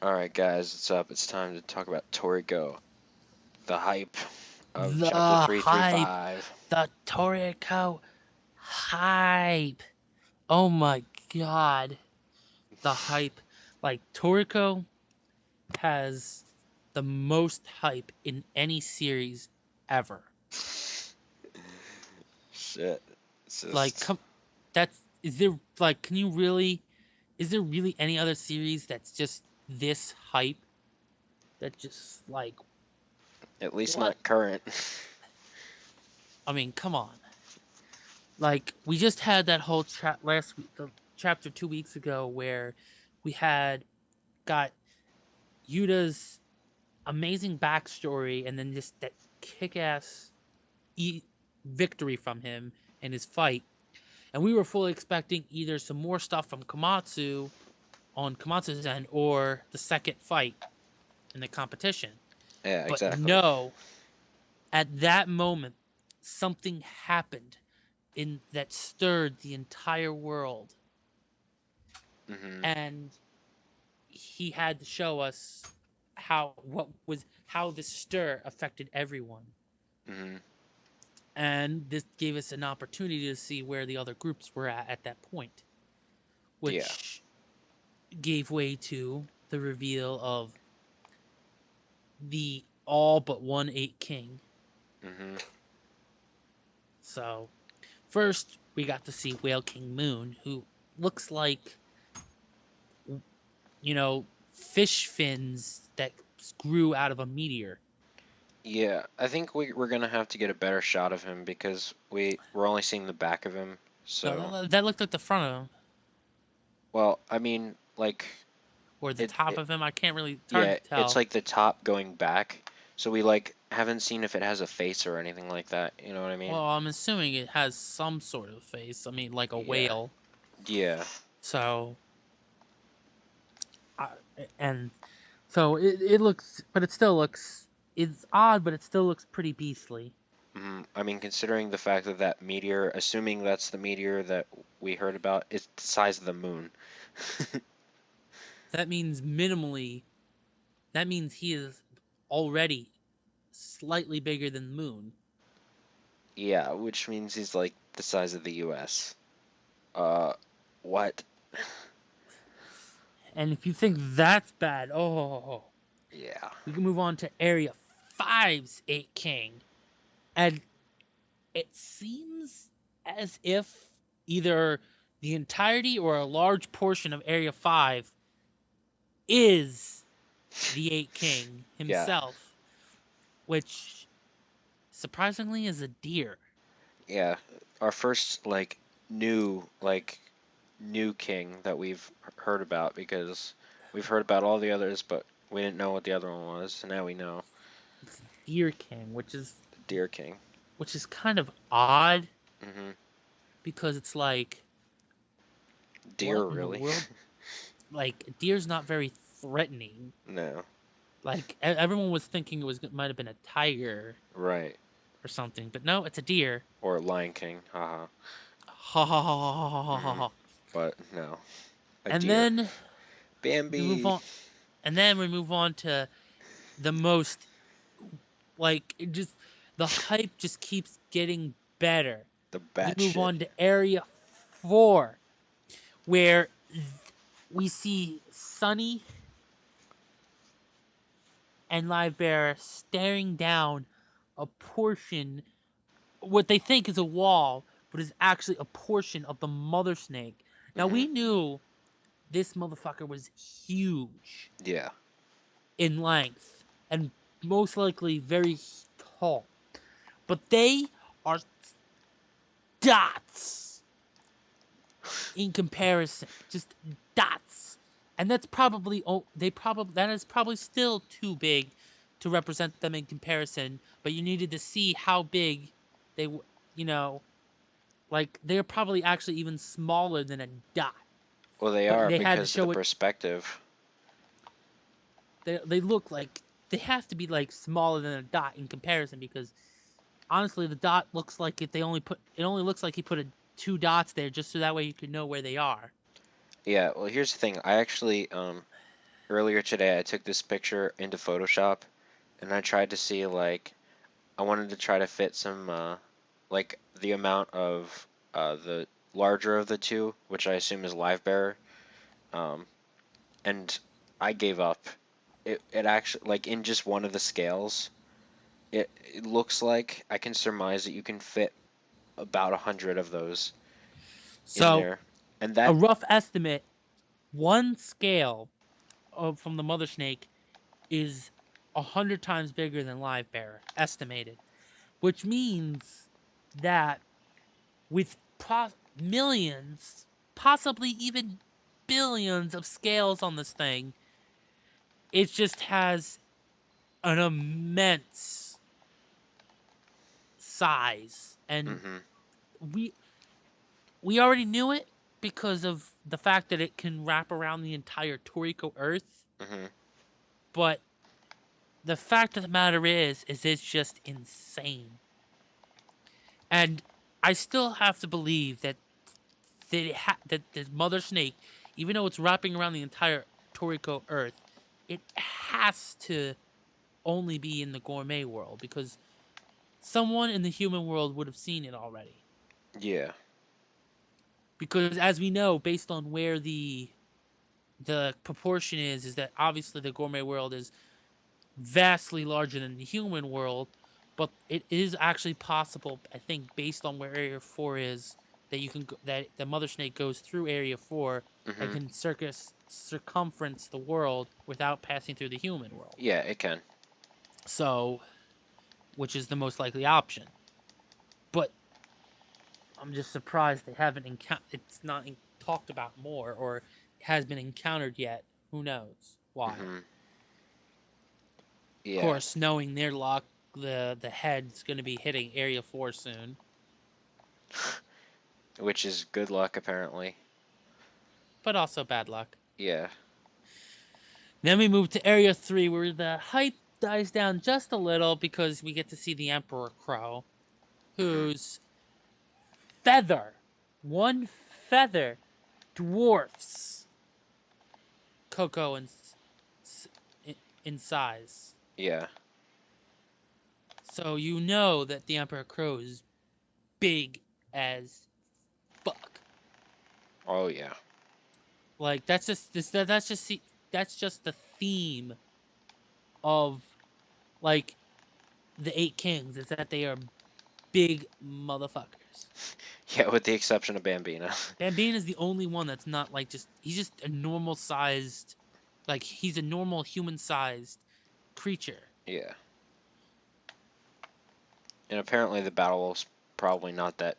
Alright guys, what's up? It's time to talk about Toriko, the hype of chapter The 3 through hype, 5. the Toriko hype. Oh my god, the hype. Like Toriko has the most hype in any series ever. Shit. It's Like, just, come, that's is there like, can you really? Is there really any other series that's just this hype? That just like at least what? not current. I mean, come on. Like we just had that whole chat last week, the chapter 2 weeks ago, where we had got Yuta's amazing backstory and then just that kick-ass victory from him in his fight. And we were fully expecting either some more stuff from Komatsu on Komatsu's end or the second fight in the competition. Yeah, But exactly. no, at that moment, something happened in that stirred the entire world, hmm and he had to show us how this stir affected everyone. hmm And this gave us an opportunity to see where the other groups were at that point, Yeah. which gave way to the reveal of the all but one eight king. hmm So first we got to see Whale King Moon, who looks like, fish fins that grew out of a meteor. Yeah, I think we're gonna have to get a better shot of him because we're only seeing the back of him. So, No, that looked like the front of him well, I mean, like, or the it, top it of him. I can't really. It's hard yeah, to it's tell. like the top going back. So we like haven't seen if it has a face or anything like that. You know what I mean? Well, I'm assuming it has some sort of face. I mean, like a Yeah. whale. Yeah. So, I, and so it looks, but it still looks. It's odd, but it still looks pretty beastly. I mean, considering the fact that that meteor, assuming that's the meteor that we heard about, it's the size of the moon. That means minimally. That means he is already slightly bigger than the moon. Yeah, which means he's like the size of the U.S. Uh, what? And if you think that's bad, oh, Yeah. we can move on to Area Five's Eight King, and it seems as if either the entirety or a large portion of Area 5 is the Eight King Yeah. himself, which surprisingly is a deer. Yeah. Our first new king that we've heard about because we've heard about all the others, but we didn't know what the other one was, so now we know. It's Deer King, which is The Deer King. kind of odd hmm because it's like, Deer, what in the really? world? Like, a deer's not very threatening. No. Like, everyone was thinking might have been a tiger Right. or something, but no, it's a deer. Or Lion King. Haha. Ha ha ha ha ha ha ha Mm, ha. but no. A And deer. then we move Bambi. on. And then we move on to the most, like, it just the hype just keeps getting better. The We move batshit. on to Area 4, where we see Sunny and Live Bear staring down a portion, what they think is a wall, but is actually a portion of the mother snake. Now hmm we knew this motherfucker was huge Yeah. in length and most likely very tall, but they are dots in comparison, just dots. And that's probably that is probably still too big to represent them in comparison, but you needed to see how big they you know like they're probably actually even smaller than a dot, Well, they but are they had to because of the show it. perspective. They look like they have to be like smaller than a dot in comparison, because honestly the dot looks like if they only put it only looks like he put two dots there just so that way you could know where they are. Yeah. Well, here's the thing. I actually earlier today I took this picture into Photoshop, and I tried to see like I wanted to try to fit some like the amount of the larger of the two, which I assume is live bearer, um, and I gave up. It actually like in just one of the scales, it looks like I can surmise that you can fit about 100 of those in So, there, and a that rough estimate, one scale from the mother snake is 100 times bigger than live bearer, estimated, which means that with millions, possibly even billions of scales on this thing, it just has an immense size, and hmm we we already knew it because of the fact that it can wrap around the entire Toriko Earth. hmm But the fact of the matter is it's just insane. And I still have to believe that that the mother snake, even though it's wrapping around the entire Toriko Earth, it has to only be in the gourmet world because someone in the human world would have seen it already. yeah. Because as we know, based on where the proportion is that obviously the gourmet world is vastly larger than the human world, but it is actually possible, I think, based on where Area 4 is, that you can that the mother snake goes through Area 4 and hmm can circumference the world without passing through the human world. Yeah, it can. So, which is the most likely option. But I'm just surprised they haven't it's not talked about more or has been encountered yet. Who knows why? hmm Of Yeah, course, knowing their luck, the head's going to be hitting Area 4 soon, which is good luck apparently. but also bad luck. Yeah. Then we move to Area 3 where the hype dies down just a little because we get to see the Emperor Crow, hmm whose feather, one feather, dwarfs Coco in size. Yeah. So you know that the Emperor Crow is big as fuck. Oh yeah. Like that's just the theme of like the Eight Kings is that they are big motherfuckers. Yeah, with the exception of Bambina. Bambine is the only one that's not like just he's just a normal sized like he's a normal human sized creature. Yeah. And apparently the battle wolf's probably not that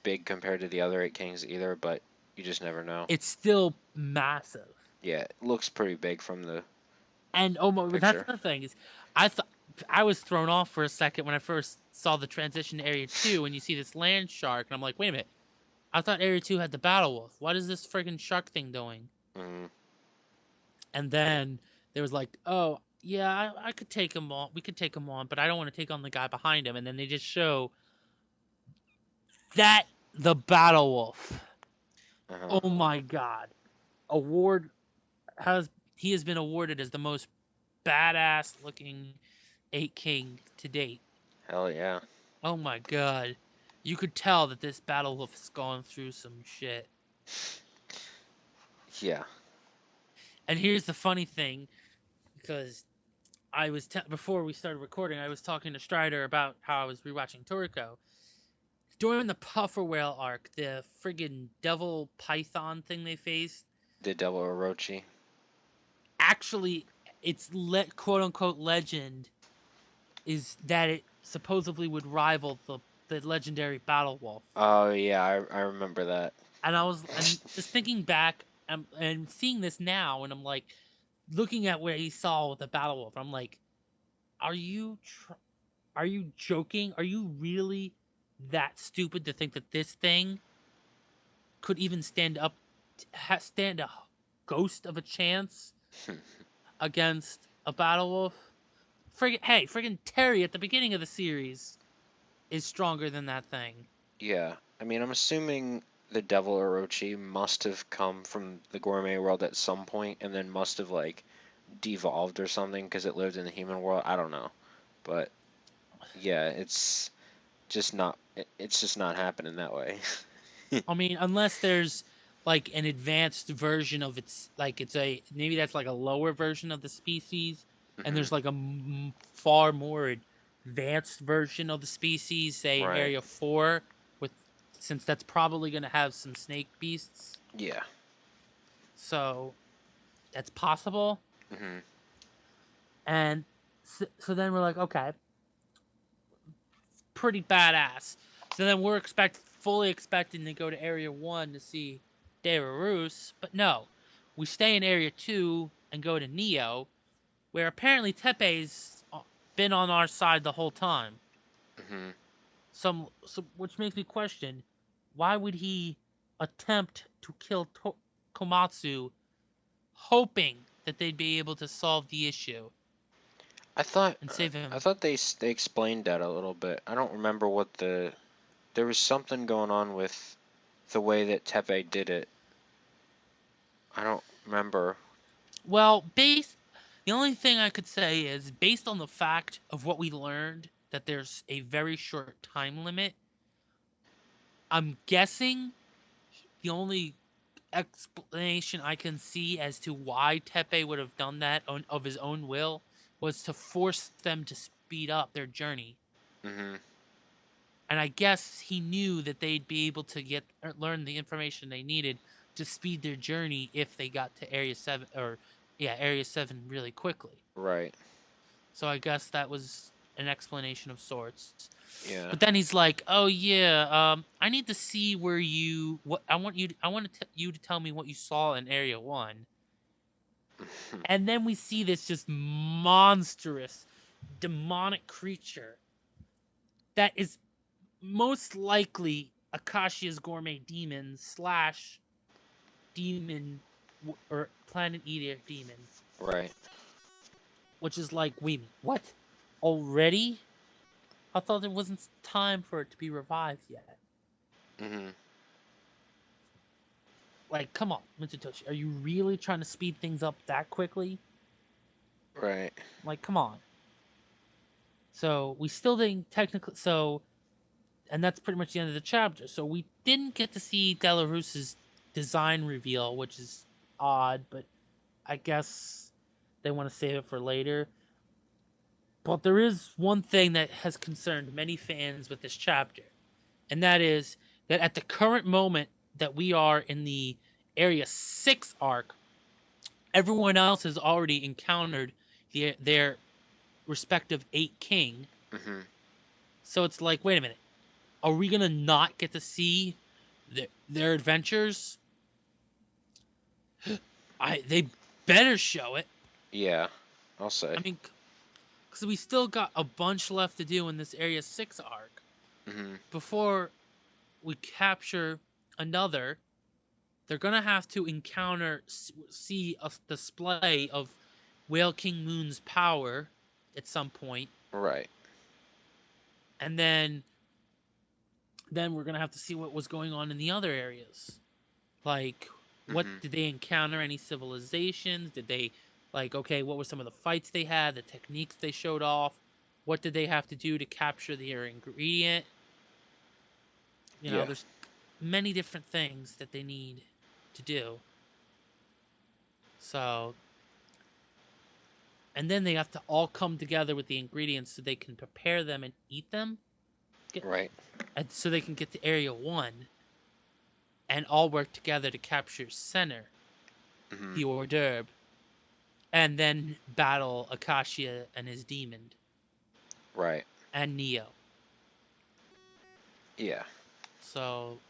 big compared to the other eight kings either, but you just never know. It's still massive. Yeah, it looks pretty big from the And oh my, that's picture. the thing is I thought I was thrown off for a second when I first saw the transition to Area 2 and you see this land shark and I'm like, "Wait a minute. I thought Area 2 had the battle wolf. What is this friggin' shark thing doing?" Mm, And then there was like, "Oh, yeah, I could take him on. We could take him on, but I don't want to take on the guy behind him." And then they just show that the battle wolf. uh-huh. Oh my god. Award has he has been awarded as the most badass looking eight king to date. Hell yeah. Oh my god. You could tell that this battle wolf has gone through some shit. Yeah. And here's the funny thing, because before we started recording, I was talking to Strider about how I was rewatching Toriko. During the Puffer Whale arc, the friggin' devil python thing they faced, The Devil Orochi. actually, its quote unquote legend is that it supposedly would rival the legendary Battle Wolf. Oh yeah, I remember that. And and just thinking back and seeing this now, and I'm like looking at what he saw with the Battle Wolf. I'm like, are you are you joking? Are you really that stupid to think that this thing could even stand a ghost of a chance against a Battle Wolf? Friggin' Terry at the beginning of the series is stronger than that thing. Yeah. I mean, I'm assuming the Devil Orochi must have come from the gourmet world at some point and then must have like devolved or something because it lived in the human world. I don't know, but yeah, it's just not happening that way. I mean, unless there's like an advanced version of its, like it's a maybe that's like a lower version of the species, and Hmm. there's like a far more advanced version of the species, say in Right. Area 4, with since that's probably going to have some snake beasts, Yeah. so that's possible. Hmm. And so then we're like, okay, pretty badass. So then we're fully expecting to go to Area 1 to see Daenerys, but no. We stay in Area 2 and go to Neo, where apparently Tepe's been on our side the whole time. Hmm. Which makes me question, why would he attempt to kill Komatsu, hoping that they'd be able to solve the issue I thought and save I him? thought they explained that a little bit. I don't remember what there was something going on with the way that Tepe did it. I don't remember. Well, the only thing I could say is based on the fact of what we learned that there's a very short time limit, I'm guessing the only explanation I can see as to why Tepe would have done that of his own will was to force them to speed up their journey. Hmm. And I guess he knew that they'd be able to learn the information they needed to speed their journey if they got to Area 7 or yeah, Area 7 really quickly. Right. So I guess that was an explanation of sorts. Yeah. But then he's like, "Oh yeah, I need to see where you what I want you to tell me what you saw in Area 1." And then we see this just monstrous demonic creature that is most likely Akashia's gourmet demon slash demon or planet eater demon, Right. which is like, wait, what? Already? I thought there wasn't time for it to be revived yet. Hmm. Like, come on, Mitsutoshi, are you really trying to speed things up that quickly? Right. Like, come on. So we still didn't technically. And that's pretty much the end of the chapter. So we didn't get to see Delarus's design reveal, which is odd, but I guess they want to save it for later. But there is one thing that has concerned many fans with this chapter, and that is that at the current moment that we are in the Area 6 arc, everyone else has already encountered their respective 8 king. Hmm. So it's like, wait a minute, are we gonna not get to see their adventures? They better show it. Yeah. I'll say. I mean, because we still got a bunch left to do in this Area 6 arc Hmm. before we capture another. They're gonna have to see a display of Whale King Moon's power at some point, Right. and then we're gonna have to see what was going on in the other areas. Like, what Hmm. did they encounter? Any civilizations? Did they, like, okay, what were some of the fights they had? The techniques they showed off? What did they have to do to capture their ingredient? Yeah. There's many different things that they need to do. So, and then they have to all come together with the ingredients so they can prepare them and eat them, get, Right. and so they can get to Area 1 and all work together to capture Center, Hmm. the hors d'oeuvre, and then battle Akashia and his demon Right. and Neo. Yeah. So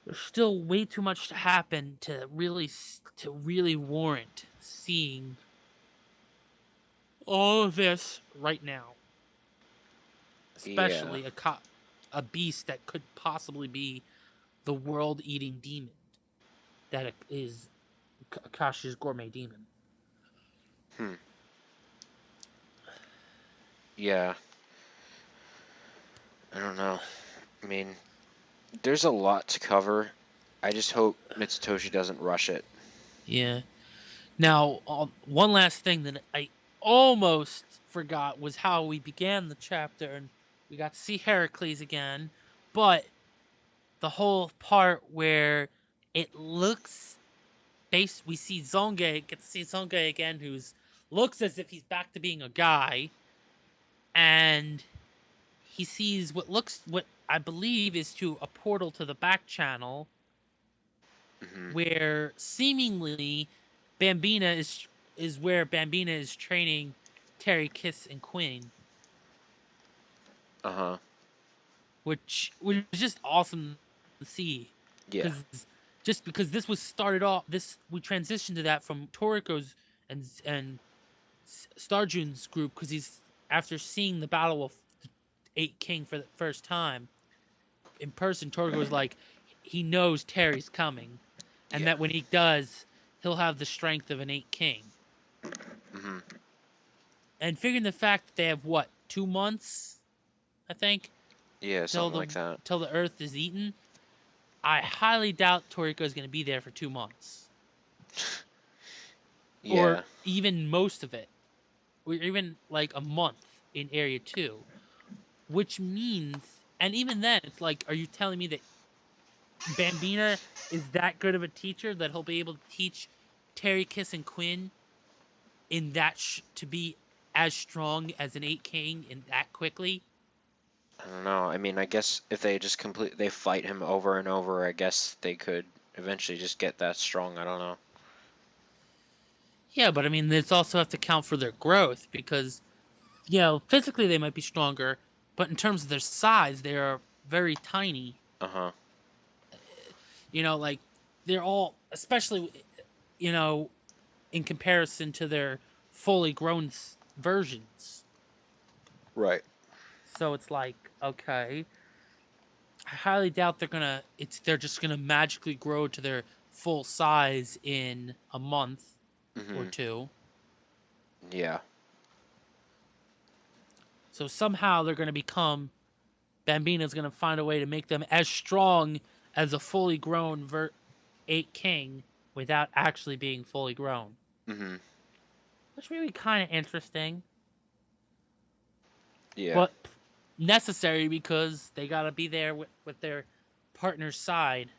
there's still way too much to happen to really warrant seeing all of this right now, Yeah. especially a beast that could possibly be the world-eating demon that is Akashi's gourmet demon. Hmm. Yeah. I don't know. I mean, there's a lot to cover. I just hope Mitsutoshi doesn't rush it. Yeah. Now, one last thing that I almost forgot was how we began the chapter, and we got to see Heracles again, but the whole part where it looks we see Zonge, get to see Zonge again, who's looks as if he's back to being a guy, and he sees what I believe is to a portal to the back channel, Hmm. where seemingly Bambina is where Bambina is training Terry, Kiss, and Quinn, Uh-huh. which was just awesome to see. Yeah. Because just because this was started off, this we transitioned to that from Toriko's and Starjune's group, because he's after seeing the Battle of the Eight King for the first time in person. Toriko was like, he knows Terry's coming, and Yeah. that when he does, he'll have the strength of an Eight King. Hmm. And figuring the fact that they have what 2 months, I think, Yeah, till something like that. the Earth is eaten, I highly doubt Toriko is going to be there for 2 months, or Yeah. even most of it, or even like a month in Area 2, which means, and even then, it's like, are you telling me that Bambina is that good of a teacher that he'll be able to teach Terry, Kiss, and Quinn in that to be as strong as an Eight King in that quickly? I don't know. I mean, I guess if they fight him over and over, I guess they could eventually just get that strong. I don't know. Yeah, but I mean, it's also have to count for their growth, because physically they might be stronger, but in terms of their size, they are very tiny. Uh-huh. Like they're all, especially you know, in comparison to their fully grown versions. Right. So it's like, okay, I highly doubt they're just gonna magically grow to their full size in a month or Hmm. two. Yeah. So somehow they're gonna become Bambina's gonna find a way to make them as strong as a fully grown Eight King without actually being fully grown, Hmm. which may be kind of interesting, Yeah. but necessary because they gotta be there with their partner's side.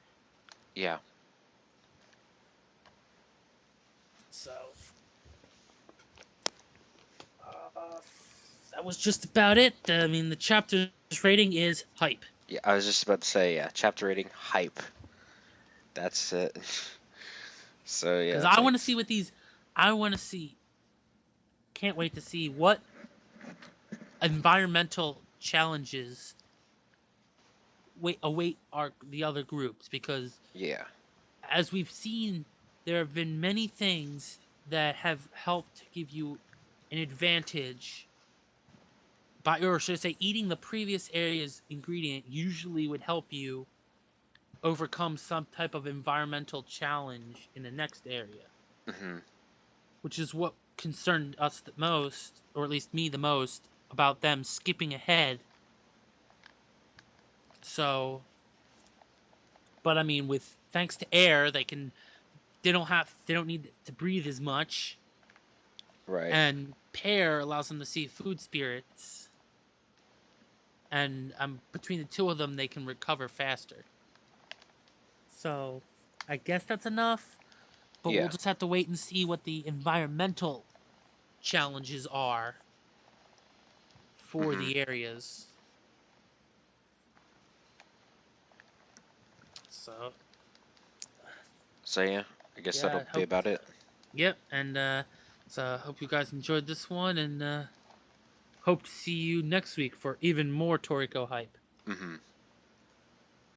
Yeah. So uh, that was just about it. I mean, the chapter's rating is hype, Yeah. I was just about to say, yeah, chapter rating hype. That's it. So yeah, because it's I like, want to see what these. I want to see. Can't wait to see what environmental challenges await the other groups, because yeah. as we've seen, there have been many things that have helped to give you an advantage by, or should I say, eating the previous area's ingredient usually would help you overcome some type of environmental challenge in the next area, Hmm. which is what concerned us the most, or at least me the most, about them skipping ahead. So, but I mean, with thanks to air, they don't need to breathe as much, Right. and pear allows them to see food spirits, and between the two of them they can recover faster. So I guess that's enough, but we'll Yeah. just have to wait and see what the environmental challenges are for Hmm. the areas. So So yeah, I guess that'll yeah, be hope about it. yep, and so hope you guys enjoyed this one, and hope to see you next week for even more Toriko hype. Hmm.